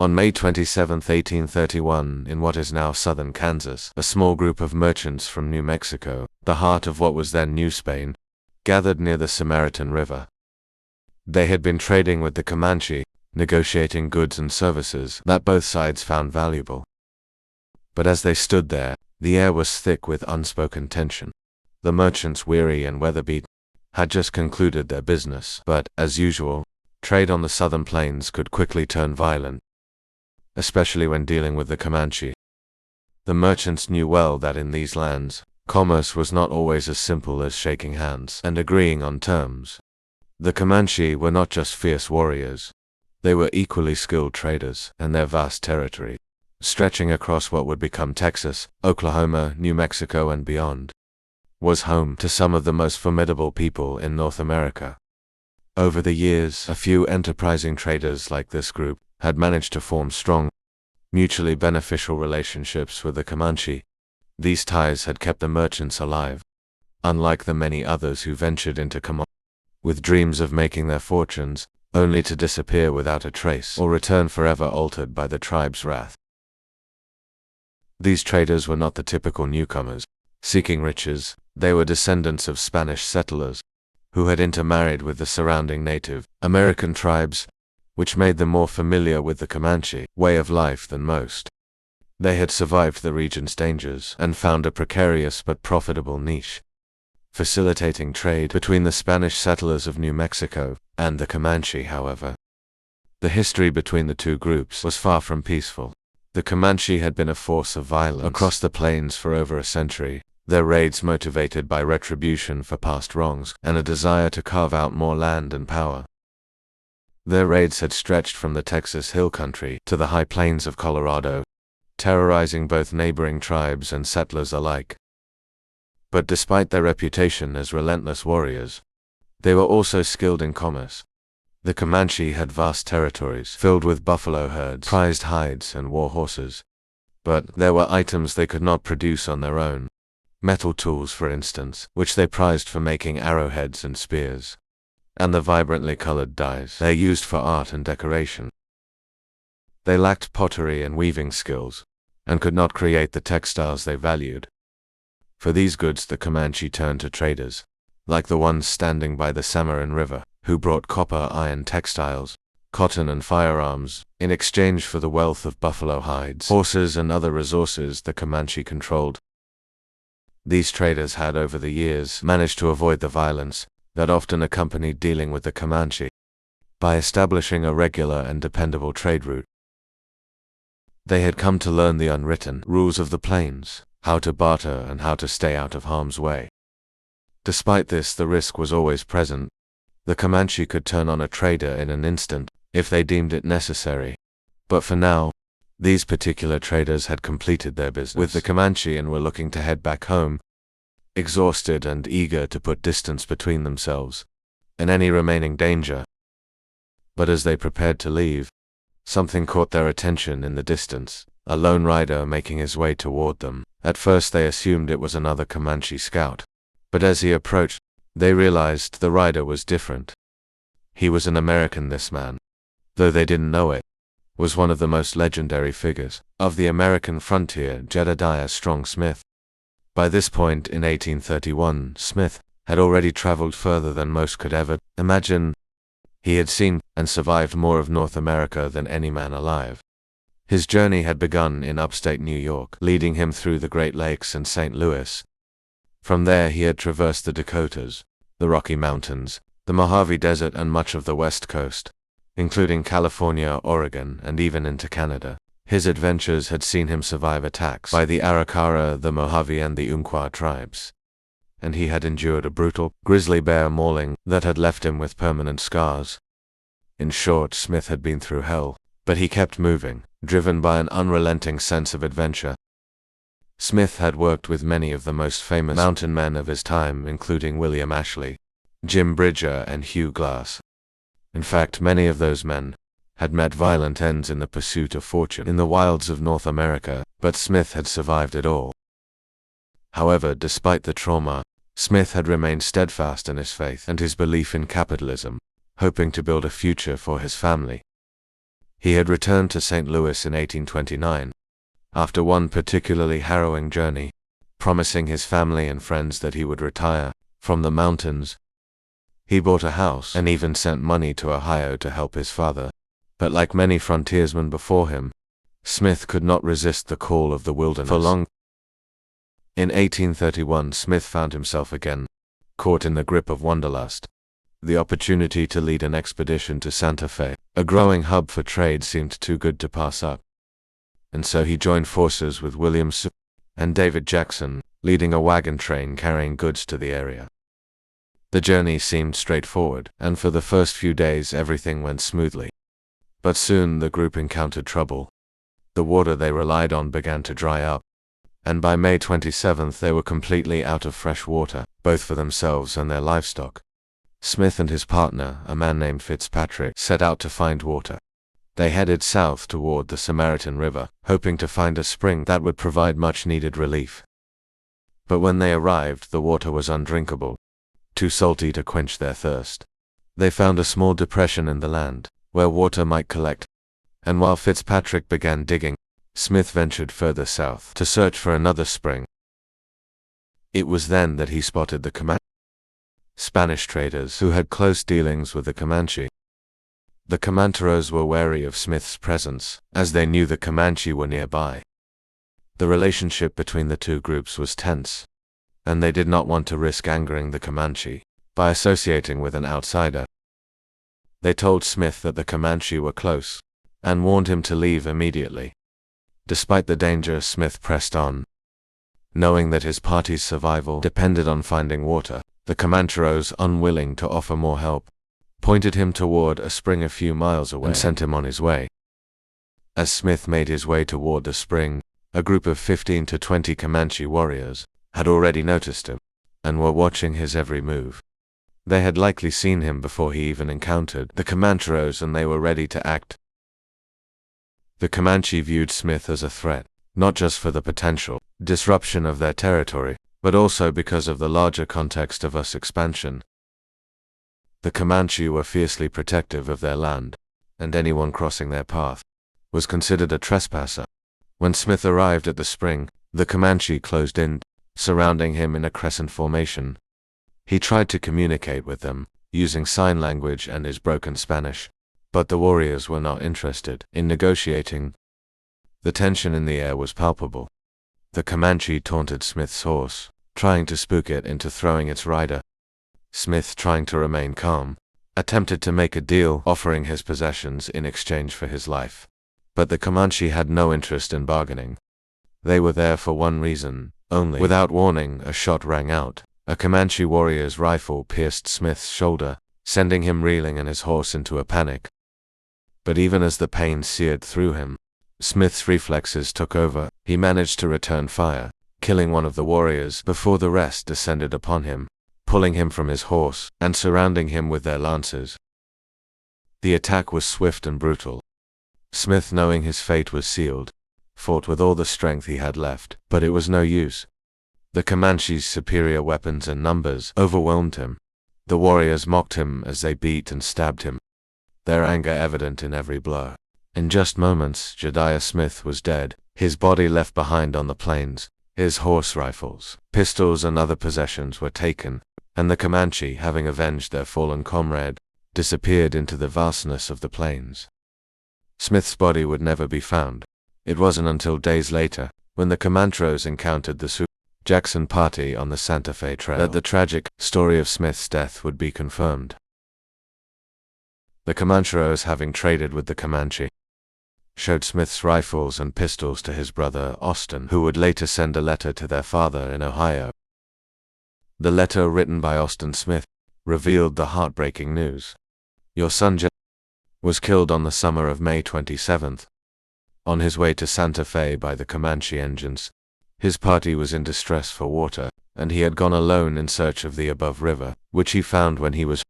On May 27, 1831, in what is now southern Kansas, a small group of merchants from New Mexico, the heart of what was then New Spain, gathered near the Samaritan River. They had been trading with the Comanche, negotiating goods and services that both sides found valuable. But as they stood there, the air was thick with unspoken tension. The merchants, weary and weather-beaten, had just concluded their business, but, as usual, trade on the southern plains could quickly turn violent, especially when dealing with the Comanche. The merchants knew well that in these lands, commerce was not always as simple as shaking hands and agreeing on terms. The Comanche were not just fierce warriors. They were equally skilled traders, and their vast territory, stretching across what would become Texas, Oklahoma, New Mexico, and beyond, was home to some of the most formidable people in North America. Over the years, a few enterprising traders like this group had managed to form strong, mutually beneficial relationships with the Comanche. These ties had kept the merchants alive, unlike the many others who ventured into Comanche with dreams of making their fortunes, only to disappear without a trace or return forever altered by the tribe's wrath. These traders were not the typical newcomers seeking riches. They were descendants of Spanish settlers who had intermarried with the surrounding Native American tribes, which made them more familiar with the Comanche way of life than most. They had survived the region's dangers and found a precarious but profitable niche, facilitating trade between the Spanish settlers of New Mexico and the Comanche. However, the history between the two groups was far from peaceful. The Comanche had been a force of violence across the plains for over a century, their raids motivated by retribution for past wrongs and a desire to carve out more land and power. Their raids had stretched from the Texas Hill Country to the high plains of Colorado, terrorizing both neighboring tribes and settlers alike. But despite their reputation as relentless warriors, they were also skilled in commerce. The Comanche had vast territories filled with buffalo herds, prized hides, and war horses. But there were items they could not produce on their own. Metal tools, for instance, which they prized for making arrowheads and spears, and the vibrantly colored dyes they used for art and decoration. They lacked pottery and weaving skills, and could not create the textiles they valued. For these goods the Comanche turned to traders, like the ones standing by the Samaritan River, who brought copper, iron, textiles, cotton, and firearms, in exchange for the wealth of buffalo hides, horses, and other resources the Comanche controlled. These traders had over the years managed to avoid the violence that often accompanied dealing with the Comanche by establishing a regular and dependable trade route. They had come to learn the unwritten rules of the plains, how to barter and how to stay out of harm's way. Despite this, the risk was always present. The Comanche could turn on a trader in an instant if they deemed it necessary. But for now, these particular traders had completed their business with the Comanche and were looking to head back home, exhausted and eager to put distance between themselves and any remaining danger. But as they prepared to leave, something caught their attention in the distance, a lone rider making his way toward them. At first they assumed it was another Comanche scout, but as he approached, they realized the rider was different. He was an American. This man, though they didn't know it, was one of the most legendary figures of the American frontier, Jedediah Smith. By this point in 1831, Smith had already traveled further than most could ever imagine. He had seen and survived more of North America than any man alive. His journey had begun in upstate New York, leading him through the Great Lakes and St. Louis. From there he had traversed the Dakotas, the Rocky Mountains, the Mojave Desert, and much of the West Coast, including California, Oregon, and even into Canada. His adventures had seen him survive attacks by the Arikara, the Mojave, and the Umpqua tribes, and he had endured a brutal, grizzly bear mauling that had left him with permanent scars. In short, Smith had been through hell, but he kept moving, driven by an unrelenting sense of adventure. Smith had worked with many of the most famous mountain men of his time, including William Ashley, Jim Bridger, and Hugh Glass. In fact, many of those men had met violent ends in the pursuit of fortune in the wilds of North America, but Smith had survived it all. However, despite the trauma, Smith had remained steadfast in his faith and his belief in capitalism, hoping to build a future for his family. He had returned to St. Louis in 1829, after one particularly harrowing journey, promising his family and friends that he would retire from the mountains. He bought a house and even sent money to Ohio to help his father. But like many frontiersmen before him, Smith could not resist the call of the wilderness for long. In 1831, Smith found himself again caught in the grip of wanderlust. The opportunity to lead an expedition to Santa Fe, a growing hub for trade, seemed too good to pass up. And so he joined forces with William and David Jackson, leading a wagon train carrying goods to the area. The journey seemed straightforward, and for the first few days everything went smoothly. But soon the group encountered trouble. The water they relied on began to dry up, and by May 27th they were completely out of fresh water, both for themselves and their livestock. Smith and his partner, a man named Fitzpatrick, set out to find water. They headed south toward the Samaritan River, hoping to find a spring that would provide much-needed relief. But when they arrived, the water was undrinkable, too salty to quench their thirst. They found a small depression in the land, where water might collect, and while Fitzpatrick began digging, Smith ventured further south to search for another spring. It was then that he spotted the Comanche, Spanish traders who had close dealings with the Comanche. The Comancheros were wary of Smith's presence, as they knew the Comanche were nearby. The relationship between the two groups was tense, and they did not want to risk angering the Comanche by associating with an outsider. They told Smith that the Comanche were close, and warned him to leave immediately. Despite the danger, Smith pressed on. Knowing that his party's survival depended on finding water, the Comancheros, unwilling to offer more help, pointed him toward a spring a few miles away and sent him on his way. As Smith made his way toward the spring, a group of 15 to 20 Comanche warriors had already noticed him, and were watching his every move. They had likely seen him before he even encountered the Comancheros, and they were ready to act. The Comanche viewed Smith as a threat, not just for the potential disruption of their territory, but also because of the larger context of US expansion. The Comanche were fiercely protective of their land, and anyone crossing their path was considered a trespasser. When Smith arrived at the spring, the Comanche closed in, surrounding him in a crescent formation. He tried to communicate with them, using sign language and his broken Spanish, but the warriors were not interested in negotiating. The tension in the air was palpable. The Comanche taunted Smith's horse, trying to spook it into throwing its rider. Smith, trying to remain calm, attempted to make a deal, offering his possessions in exchange for his life. But the Comanche had no interest in bargaining. They were there for one reason only. Without warning, a shot rang out. A Comanche warrior's rifle pierced Smith's shoulder, sending him reeling and his horse into a panic. But even as the pain seared through him, Smith's reflexes took over. He managed to return fire, killing one of the warriors before the rest descended upon him, pulling him from his horse and surrounding him with their lances. The attack was swift and brutal. Smith, knowing his fate was sealed, fought with all the strength he had left, but it was no use. The Comanche's superior weapons and numbers overwhelmed him. The warriors mocked him as they beat and stabbed him, their anger evident in every blow. In just moments, Jedediah Smith was dead, his body left behind on the plains. His horse, rifles, pistols and other possessions were taken, and the Comanche, having avenged their fallen comrade, disappeared into the vastness of the plains. Smith's body would never be found. It wasn't until days later, when the Comancheros encountered the Jackson party on the Santa Fe Trail, that the tragic story of Smith's death would be confirmed. The Comancheros, having traded with the Comanche, showed Smith's rifles and pistols to his brother Austin, who would later send a letter to their father in Ohio. The letter, written by Austin Smith, revealed the heartbreaking news. Your son Jedediah was killed on the summer of May 27th. On his way to Santa Fe by the Comanche engines, his party was in distress for water, and he had gone alone in search of the above river, which he found when he was